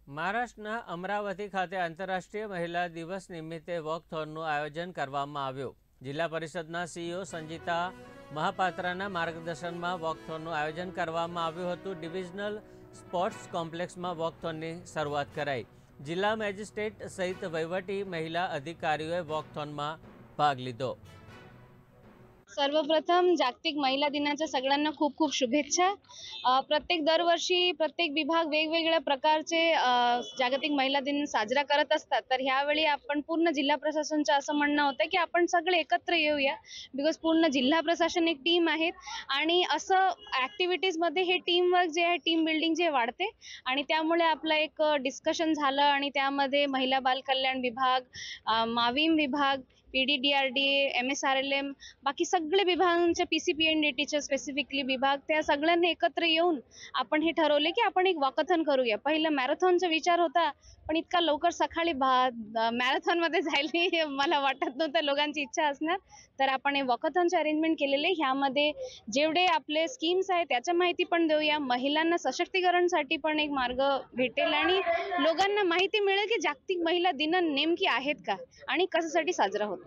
મહારાષ્ટ્રના અમરાવતી ખાતે આંતરરાષ્ટ્રીય મહિલા દિવસ નિમિત્તે વોકથોનનું આયોજન કરવામાં આવ્યું। જિલ્લા પરિષદના સીઈઓ સંજીતા મહાપાત્રના માર્ગદર્શનમાં વોકથોનનું આયોજન કરવામાં આવ્યું હતું। ડિવિઝનલ સ્પોર્ટ્સ કોમ્પ્લેક્સમાં વોકથોનની શરૂઆત કરાઈ। જિલ્લા મેજિસ્ટ્રેટ સહિત વહીવટી મહિલા અધિકારીઓએ વોકથોનમાં ભાગ લીધો। सर्वप्रथम जागतिक महिला दिनाच्या सगळ्यांना खूप खूप शुभेच्छा। प्रत्येक दरवर्षी प्रत्येक विभाग वेगवेगळ्या प्रकारचे जागतिक महिला दिन साजरा करत असतात। तर ह्यावेळी आपण पूर्ण जिल्हा प्रशासनचं असं म्हणणं होतं की आपण सगळे एकत्र येऊया, बिकॉज पूर्ण जिल्हा प्रशासन एक टीम आहे आणि असं ॲक्टिव्हिटीज मध्ये हे टीम वर्क जे आहे, टीम बिल्डिंग जे वाढते आणि त्यामुळे आपलं एक डिस्कशन झालं आणि त्यामध्ये महिला बाल कल्याण विभाग, माविम विभाग, PDDRD, MSRLM, बाकी सगळे विभागांचे PCPNDTचे स्पेसिफिकली विभाग, त्या सगळ्यांनी एकत्र येऊन आपण हे ठरवले की आपण एक वॉकथॉन करूया। पहिला मॅरेथॉनचा विचार होता, पण इतका लवकर सकाळी मॅरेथॉन मध्ये जायला मला वाटत नव्हतं लोकांची इच्छा असणार। तर आपण हे वॉकथॉनचे अरेंजमेंट केलेले। ह्यामध्ये जेवढे आपले स्कीम्स आहेत त्याची माहिती पण देऊया, महिलांना सशक्तीकरणसाठी पण एक मार्ग भेटेल आणि लोकांना माहिती मिळेल की जागतिक महिला दिन नेमकी आहेत का आणि कशासाठी साजरा होतो।